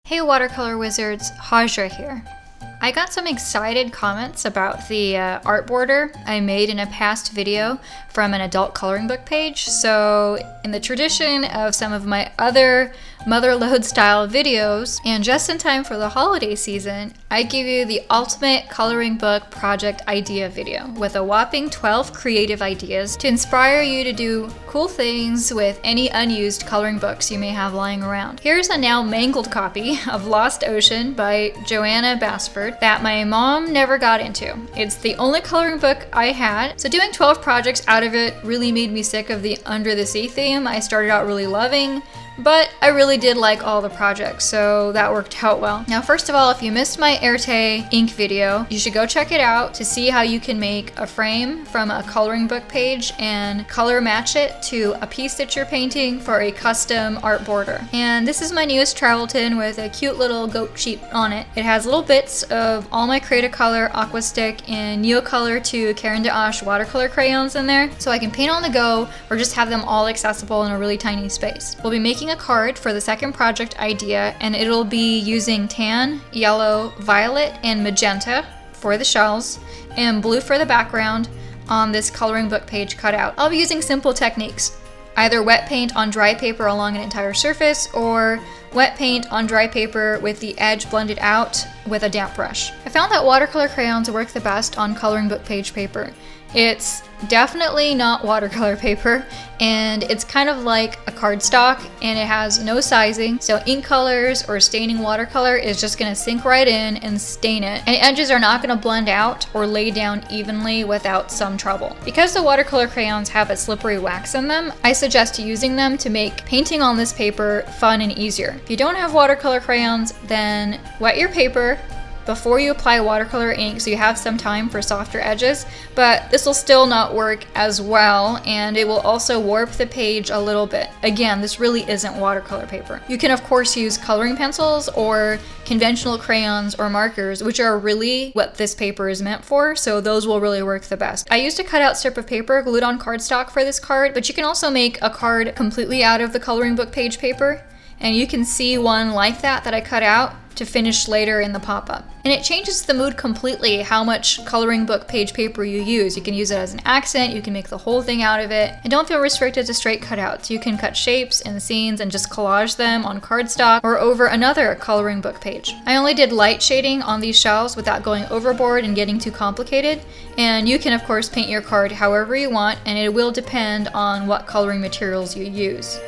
Hey watercolor wizards, Hajra here. I got some excited comments about the art border I made in a past video from an adult coloring book page. So in the tradition of some of my other motherload style videos, and just in time for the holiday season, I give you the ultimate coloring book project idea video with a whopping 12 creative ideas to inspire you to do cool things with any unused coloring books you may have lying around. Here's a now mangled copy of Lost Ocean by Joanna Basford that my mom never got into. It's the only coloring book I had, so doing 12 projects out of it really made me sick of the Under the Sea theme I started out really loving. But I really did like all the projects, so that worked out well. Now, first of all, if you missed my Erte ink video, you should go check it out to see how you can make a frame from a coloring book page and color match it to a piece that you're painting for a custom art border. And this is my newest travel tin with a cute little goat sheep on it. It has little bits of all my Create-A-Color, Aqua Stick, and Neocolor 2 Caran d'Ache watercolor crayons in there, so I can paint on the go or just have them all accessible in a really tiny space. We'll be making a card for the second project idea, and it'll be using tan, yellow, violet, and magenta for the shells, and blue for the background on this coloring book page cutout. I'll be using simple techniques, either wet paint on dry paper along an entire surface, or wet paint on dry paper with the edge blended out with a damp brush. I found that watercolor crayons work the best on coloring book page paper. It's definitely not watercolor paper, and it's kind of like a cardstock, and it has no sizing, so ink colors or staining watercolor is just going to sink right in and stain it, and edges are not going to blend out or lay down evenly without some trouble. Because the watercolor crayons have a slippery wax in them, I suggest using them to make painting on this paper fun and easier. If you don't have watercolor crayons, then wet your paper before you apply watercolor ink so you have some time for softer edges, but this will still not work as well, and it will also warp the page a little bit. Again, this really isn't watercolor paper. You can of course use coloring pencils or conventional crayons or markers, which are really what this paper is meant for, so those will really work the best. I used a cutout strip of paper glued on cardstock for this card, but you can also make a card completely out of the coloring book page paper, and you can see one like that I cut out to finish later in the pop-up. And it changes the mood completely how much coloring book page paper you use. You can use it as an accent, you can make the whole thing out of it, and don't feel restricted to straight cutouts. You can cut shapes and scenes and just collage them on cardstock or over another coloring book page. I only did light shading on these shells without going overboard and getting too complicated, and you can of course paint your card however you want, and it will depend on what coloring materials you use.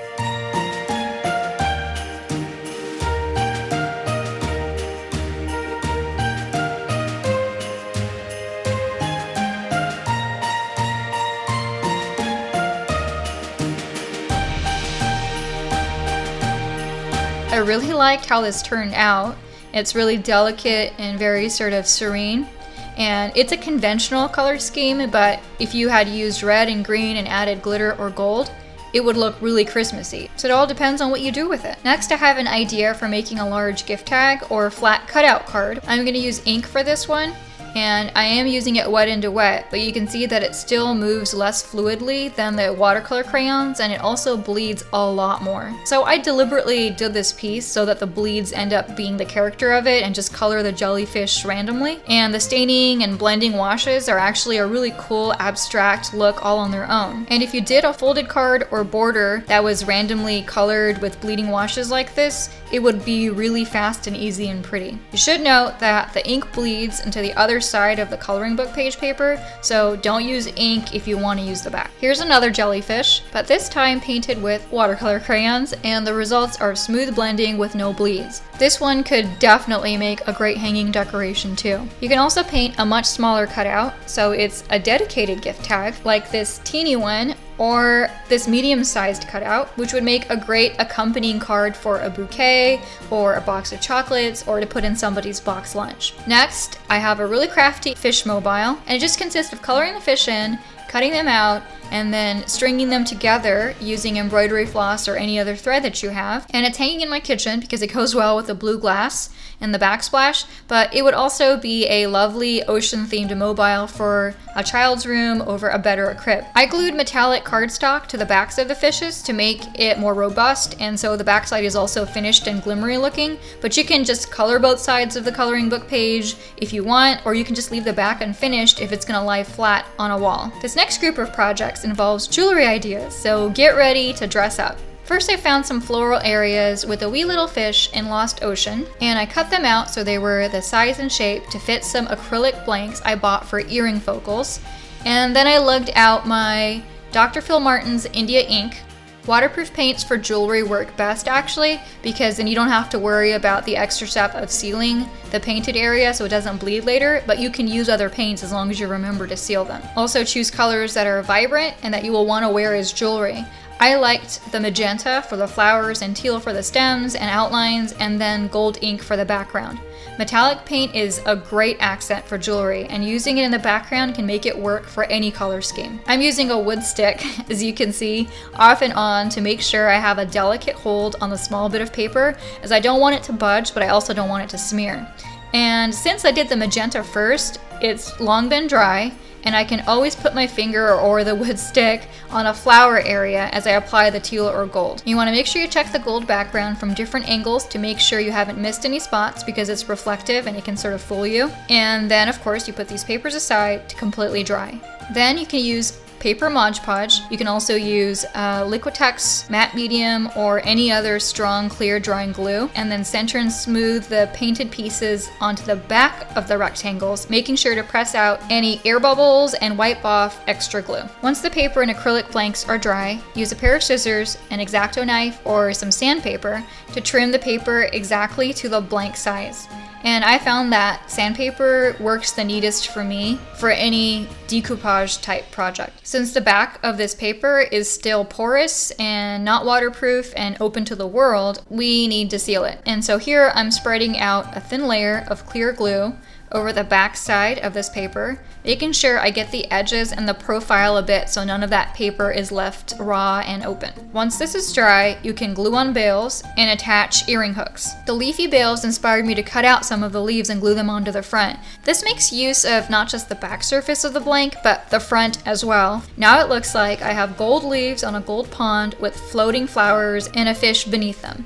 I really liked how this turned out. It's really delicate and very sort of serene. And it's a conventional color scheme, but if you had used red and green and added glitter or gold, it would look really Christmassy. So it all depends on what you do with it. Next, I have an idea for making a large gift tag or flat cutout card. I'm going to use ink for this one, and I am using it wet into wet, but you can see that it still moves less fluidly than the watercolor crayons, and it also bleeds a lot more. So I deliberately did this piece so that the bleeds end up being the character of it and just color the jellyfish randomly. And the staining and blending washes are actually a really cool abstract look all on their own. And if you did a folded card or border that was randomly colored with bleeding washes like this, it would be really fast and easy and pretty. You should note that the ink bleeds into the other side of the coloring book page paper, so don't use ink if you want to use the back. Here's another jellyfish, but this time painted with watercolor crayons, and the results are smooth blending with no bleeds. This one could definitely make a great hanging decoration too. You can also paint a much smaller cutout, so it's a dedicated gift tag like this teeny one, or this medium-sized cutout, which would make a great accompanying card for a bouquet or a box of chocolates or to put in somebody's box lunch. Next, I have a really crafty fish mobile, and it just consists of coloring the fish in, cutting them out and then stringing them together using embroidery floss or any other thread that you have. And it's hanging in my kitchen because it goes well with the blue glass and the backsplash, but it would also be a lovely ocean-themed mobile for a child's room over a bed or a crib. I glued metallic cardstock to the backs of the fishes to make it more robust, and so the backside is also finished and glimmery looking, but you can just color both sides of the coloring book page if you want, or you can just leave the back unfinished if it's gonna lie flat on a wall. This next group of projects involves jewelry ideas, so get ready to dress up. First, I found some floral areas with a wee little fish in Lost Ocean, and I cut them out so they were the size and shape to fit some acrylic blanks I bought for earring focals. And then I lugged out my Dr. Phil Martin's India ink. Waterproof paints for jewelry work best actually, because then you don't have to worry about the extra step of sealing the painted area so it doesn't bleed later, but you can use other paints as long as you remember to seal them. Also choose colors that are vibrant and that you will want to wear as jewelry. I liked the magenta for the flowers and teal for the stems and outlines, and then gold ink for the background. Metallic paint is a great accent for jewelry, and using it in the background can make it work for any color scheme. I'm using a wood stick, as you can see, off and on to make sure I have a delicate hold on the small bit of paper, as I don't want it to budge, but I also don't want it to smear. And since I did the magenta first, it's long been dry, and I can always put my finger or the wood stick on a flower area as I apply the teal or gold. You want to make sure you check the gold background from different angles to make sure you haven't missed any spots because it's reflective and it can sort of fool you. And then of course you put these papers aside to completely dry. Then you can use paper Mod Podge. You can also use liquitex matte medium or any other strong clear drying glue, and then center and smooth the painted pieces onto the back of the rectangles, making sure to press out any air bubbles and wipe off extra glue. Once the paper and acrylic blanks are dry, use a pair of scissors, an X-Acto knife, or some sandpaper to trim the paper exactly to the blank size. And I found that sandpaper works the neatest for me for any decoupage type project. Since the back of this paper is still porous and not waterproof and open to the world, we need to seal it. And so here I'm spreading out a thin layer of clear glue over the back side of this paper, making sure I get the edges and the profile a bit so none of that paper is left raw and open. Once this is dry, you can glue on bails and attach earring hooks. The leafy bails inspired me to cut out some of the leaves and glue them onto the front. This makes use of not just the back surface of the blank, but the front as well. Now it looks like I have gold leaves on a gold pond with floating flowers and a fish beneath them.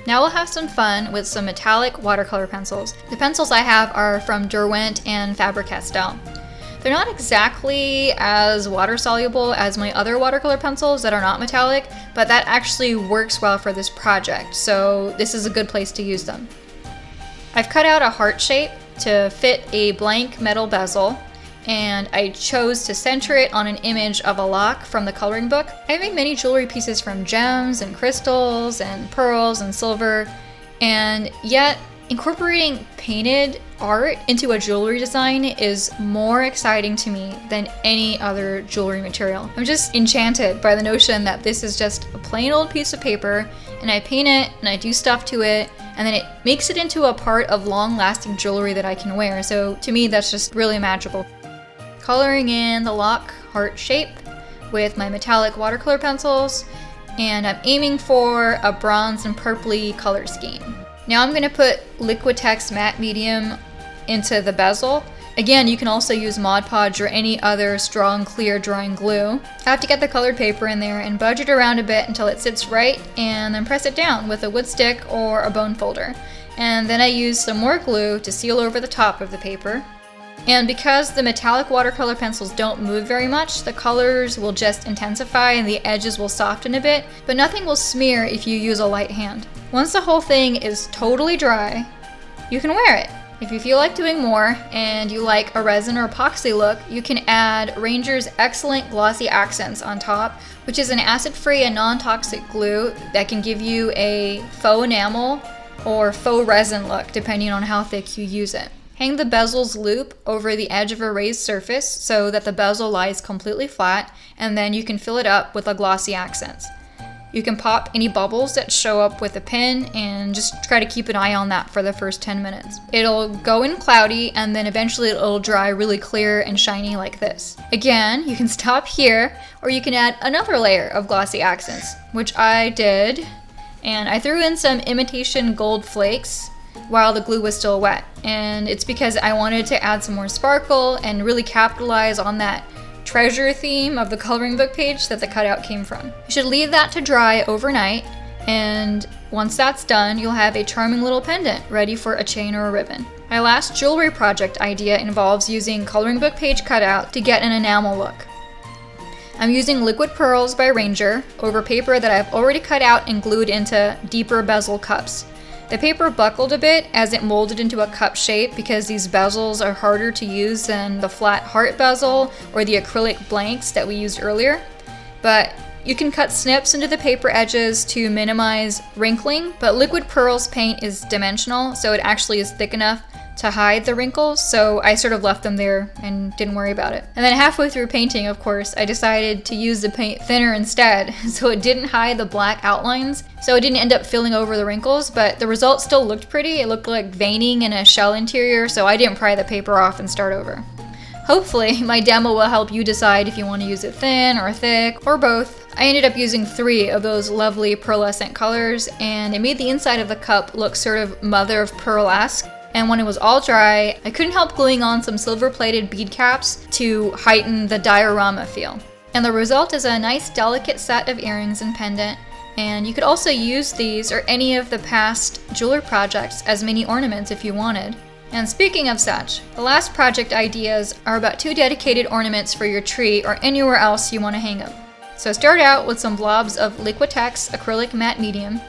Now we'll have some fun with some metallic watercolor pencils. The pencils I have are from Derwent and Faber-Castell. They're not exactly as water soluble as my other watercolor pencils that are not metallic, but that actually works well for this project, so this is a good place to use them. I've cut out a heart shape to fit a blank metal bezel, and I chose to center it on an image of a lock from the coloring book. I made many jewelry pieces from gems and crystals and pearls and silver, and yet incorporating painted art into a jewelry design is more exciting to me than any other jewelry material. I'm just enchanted by the notion that this is just a plain old piece of paper, and I paint it and I do stuff to it, and then it makes it into a part of long-lasting jewelry that I can wear. So to me, that's just really magical. Coloring in the lock heart shape with my metallic watercolor pencils, and I'm aiming for a bronze and purpley color scheme. Now I'm going to put liquitex matte medium into the bezel. Again, you can also use Mod Podge or any other strong clear drying glue. I have to get the colored paper in there and budge it around a bit until it sits right, and then press it down with a wood stick or a bone folder. And then I use some more glue to seal over the top of the paper. And because the metallic watercolor pencils don't move very much, the colors will just intensify and the edges will soften a bit, but nothing will smear if you use a light hand. Once the whole thing is totally dry, you can wear it. If you feel like doing more and you like a resin or epoxy look, you can add Ranger's excellent glossy accents on top, which is an acid-free and non-toxic glue that can give you a faux enamel or faux resin look depending on how thick you use it. Hang the bezel's loop over the edge of a raised surface so that the bezel lies completely flat, and then you can fill it up with a glossy accents. You can pop any bubbles that show up with a pin and just try to keep an eye on that for the first 10 minutes. It'll go in cloudy and then eventually it'll dry really clear and shiny like this. Again, you can stop here or you can add another layer of glossy accents, which I did. And I threw in some imitation gold flakes while the glue was still wet. And it's because I wanted to add some more sparkle and really capitalize on that treasure theme of the coloring book page that the cutout came from. You should leave that to dry overnight, and once that's done, you'll have a charming little pendant ready for a chain or a ribbon. My last jewelry project idea involves using coloring book page cutout to get an enamel look. I'm using liquid pearls by Ranger over paper that I've already cut out and glued into deeper bezel cups. The paper buckled a bit as it molded into a cup shape because these bezels are harder to use than the flat heart bezel or the acrylic blanks that we used earlier. But you can cut snips into the paper edges to minimize wrinkling, but liquid pearls paint is dimensional, so it actually is thick enough to hide the wrinkles, so I sort of left them there and didn't worry about it. And then halfway through painting, of course, I decided to use the paint thinner instead, so it didn't hide the black outlines, so it didn't end up filling over the wrinkles, but the result still looked pretty. It looked like veining in a shell interior, so I didn't pry the paper off and start over. Hopefully, my demo will help you decide if you want to use it thin or thick, or both. I ended up using 3 of those lovely pearlescent colors, and it made the inside of the cup look sort of mother of pearl-esque. And when it was all dry, I couldn't help gluing on some silver-plated bead caps to heighten the diorama feel. And the result is a nice delicate set of earrings and pendant, and you could also use these or any of the past jewelry projects as mini ornaments if you wanted. And speaking of such, the last project ideas are about 2 dedicated ornaments for your tree or anywhere else you want to hang them. So start out with some blobs of liquitex acrylic matte medium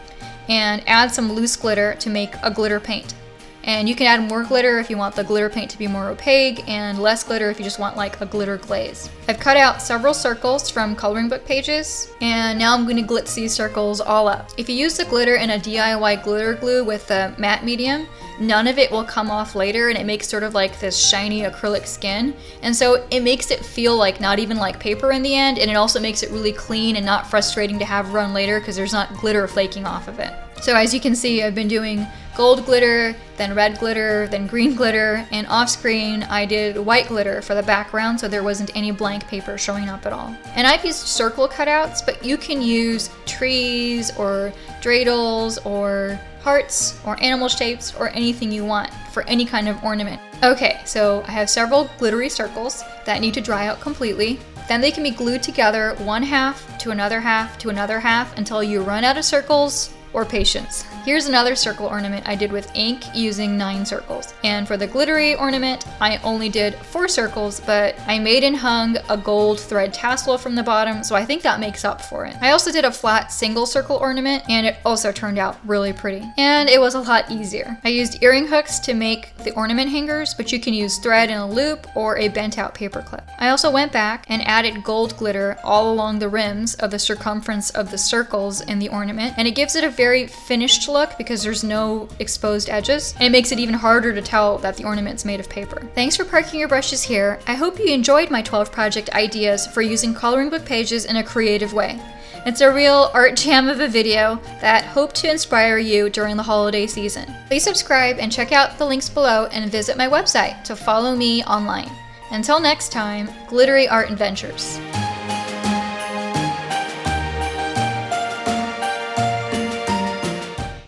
and add some loose glitter to make a glitter paint. And you can add more glitter if you want the glitter paint to be more opaque, and less glitter if you just want like a glitter glaze. I've cut out several circles from coloring book pages, and now I'm going to glitz these circles all up. If you use the glitter in a DIY glitter glue with the matte medium, none of it will come off later, and it makes sort of like this shiny acrylic skin. And so it makes it feel like not even like paper in the end, and it also makes it really clean and not frustrating to have run later because there's not glitter flaking off of it. So as you can see, I've been doing gold glitter, then red glitter, then green glitter, and off screen I did white glitter for the background so there wasn't any blank paper showing up at all. And I've used circle cutouts, but you can use trees or dreidels or hearts or animal shapes or anything you want for any kind of ornament. Okay, so I have several glittery circles that need to dry out completely. Then they can be glued together one half to another half to another half until you run out of circles or patience. Here's another circle ornament I did with ink using 9 circles. And for the glittery ornament, I only did 4 circles, but I made and hung a gold thread tassel from the bottom, so I think that makes up for it. I also did a flat single circle ornament, and it also turned out really pretty. And it was a lot easier. I used earring hooks to make the ornament hangers, but you can use thread in a loop or a bent out paper clip. I also went back and added gold glitter all along the rims of the circumference of the circles in the ornament, and it gives it a very finished look because there's no exposed edges, and it makes it even harder to tell that the ornament's made of paper. Thanks for parking your brushes here. I hope you enjoyed my 12 project ideas for using coloring book pages in a creative way. It's a real art jam of a video that hope to inspire you during the holiday season. Please subscribe and check out the links below and visit my website to follow me online. Until next time, glittery art adventures.